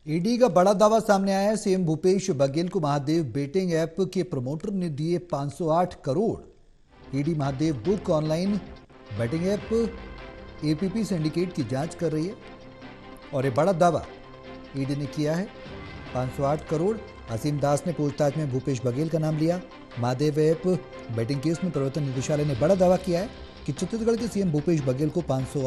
ED का बड़ा दावा सामने आया है। सीएम भूपेश बघेल को महादेव बेटिंग ऐप के प्रमोटर ने दिए 508 crore. ED Mahadev book online betting app APP syndicate की जांच कर रही है और ये बड़ा दावा ईडी ने किया है। 508 करोड़। असीम दास ने पूछताछ में भूपेश बघेल का नाम लिया। महादेव ऐप बेटिंग केस में प्रवर्तन निदेशालय ने बड़ा दावा किया है कि छत्तीसगढ़ के सीएम भूपेश बघेल को 508 करोड़।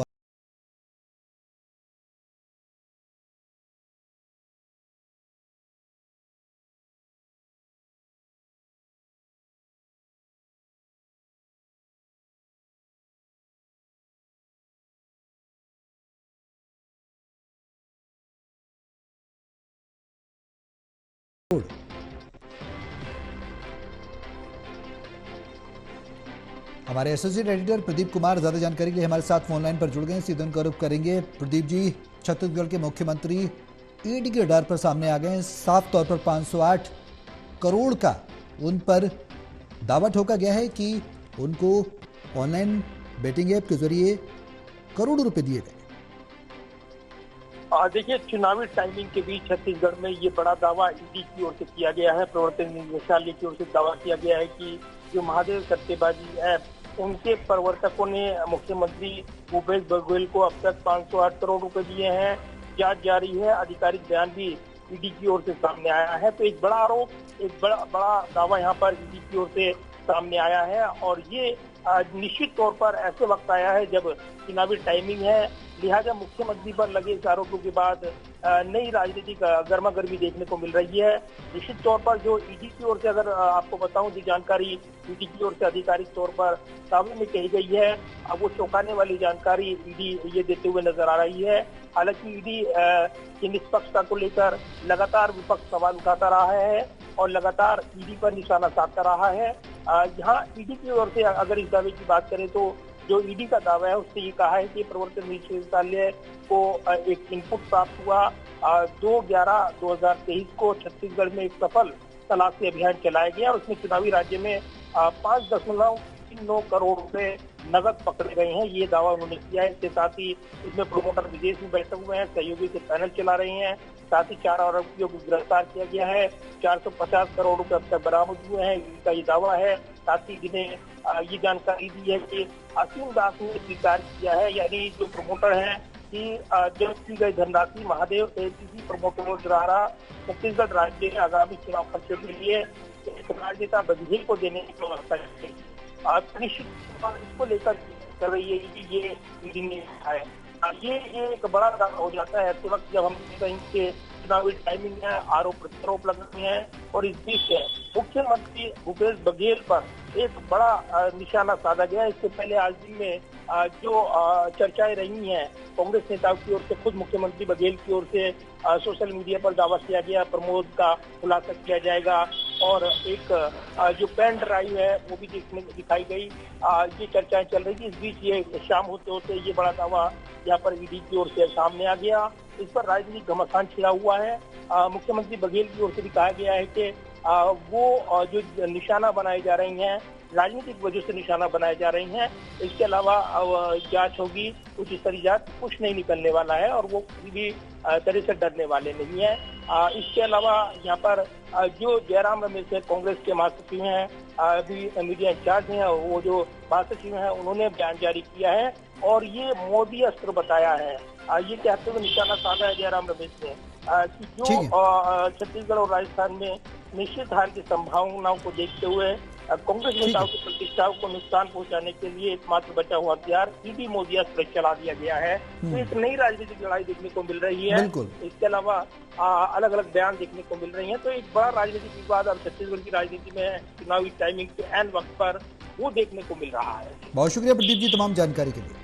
हमारे एसोसिएट एडिटर प्रदीप कुमार ज्यादा जानकारी के लिए हमारे साथ फोन लाइन पर जुड़ गए हैं। सीधे उनका रुख करेंगे। प्रदीप जी, छत्तीसगढ़ के मुख्यमंत्री ईडी के डर पर सामने आ गए हैं। साफ तौर पर 508 करोड़ का उन पर दावा ठोका गया है कि उनको ऑनलाइन बेटिंग ऐप के जरिए करोड़ों रुपए दिए गए। देखिए, चुनावी टाइमिंग के बीच छत्तीसगढ़ में ये बड़ा दावा ईडी की ओर से किया गया है। प्रवर्तन निदेशालय की ओर से दावा किया गया है कि जो महादेव सट्टेबाजी ऐप, उनके प्रवर्तकों ने मुख्यमंत्री भूपेश बघेल को अब तक 508 करोड़ रुपए दिए हैं। जांच जारी है। आधिकारिक बयान भी ईडी की ओर से सामने आया है। तो एक बड़ा आरोप, एक बड़ा दावा यहाँ पर ईडी की ओर से सामने आया है और ये निश्चित तौर पर ऐसे वक्त आया है जब चुनावी टाइमिंग है। लिहाजा मुख्यमंत्री पर लगे इस आरोपों के बाद नई राजनीतिक गर्मा गर्मी देखने को मिल रही है। निश्चित तौर पर जो ईडी की ओर से, अगर आपको बताऊं, जो जानकारी ईडी की ओर से आधिकारिक तौर पर दावे में कही गई है, अब वो चौंकाने वाली जानकारी ईडी ये देते हुए नजर आ रही है। हालांकि ईडी की निष्पक्षता को लेकर लगातार विपक्ष सवाल उठाता रहा है और लगातार ईडी पर निशाना साधता रहा है। यहाँ ईडी की ओर से अगर इस दावे की बात करें तो जो ईडी का दावा है उससे ये कहा है कि प्रवर्तन निदेशालय को एक इनपुट प्राप्त हुआ। 2/11/2023 को छत्तीसगढ़ में एक सफल तलाशी अभियान चलाया गया और उसमें चुनावी राज्य में 5.39 करोड़ रुपए नगद पकड़े गए हैं। ये दावा उन्होंने किया है। इसके साथ ही इसमें प्रोमोटर विदेश में बैठे हुए हैं, सहयोगी के पैनल चला रहे हैं। साथ ही 4 आरोपियों को गिरफ्तार किया गया है। 450 करोड़ रुपए अब तक बरामद हुए हैं, इनका ये दावा है। साथ ही जिन्हें ये जानकारी दी है कि असीम दास ने स्वीकार किया है, यानी जो प्रमोटर है, कि जब की गई धनराशि महादेव एपीपी प्रमोटरों द्वारा छत्तीसगढ़ राज्य के आगामी चुनाव खर्चे के लिए राजनेता बघेल को देने की व्यवस्था की गई। निश्चित इसको लेकर कर रही है कि ये ईडी ने है। ये एक बड़ा दावा हो जाता है ऐसे वक्त जब हम कहीं के चुनावी टाइमिंग है, आरोप प्रत्यारोप लग रहे हैं और इस बीच मुख्यमंत्री भूपेश बघेल पर एक बड़ा निशाना साधा गया। इससे पहले आज दिन में जो चर्चाएं रही हैं, कांग्रेस नेताओं की ओर से, खुद मुख्यमंत्री बघेल की ओर से सोशल मीडिया पर दावा किया गया, प्रमोद का खुलासा किया जाएगा और एक जो पेन ड्राइव है वो भी दिखाई गई। ये चर्चाएं चल रही थी। इस बीच ये शाम होते होते ये बड़ा दावा यहाँ पर ईडी की ओर से सामने आ गया। इस पर राजनीतिक घमासान छिड़ा हुआ है। मुख्यमंत्री बघेल की ओर से भी कहा गया है कि वो जो निशाना बनाए जा रही हैं, राजनीतिक वजह से निशाना बनाए जा रही हैं। इसके अलावा जांच होगी, कुछ इस तरह जांच कुछ नहीं निकलने वाला है और वो किसी भी तरह से डरने वाले नहीं है। इसके अलावा यहाँ पर जो जयराम रमेश है, कांग्रेस के महासचिव हैं, अभी मीडिया इंचार्ज हैं, वो जो महासचिव हैं, उन्होंने बयान जारी किया है और ये मोदी अस्त्र बताया है। ये कहते हुए निशाना साधा है जयराम रमेश ने कि जो छत्तीसगढ़ और राजस्थान में निश्चित हार की संभावनाओं को देखते हुए कांग्रेस नेताओं की प्रतिष्ठा को नुकसान पहुंचाने के लिए एकमात्र बचा हुआ हथियार ईडी मोदी अस्त्र चला दिया गया है। तो एक नई राजनीतिक लड़ाई देखने को मिल रही है। इसके अलावा अलग अलग बयान देखने को मिल रही है। तो एक बड़ा राजनीतिक विवाद अब छत्तीसगढ़ की राजनीति में चुनावी टाइमिंग के एन वक्त पर वो देखने को मिल रहा है। बहुत शुक्रिया प्रदीप जी तमाम जानकारी के लिए।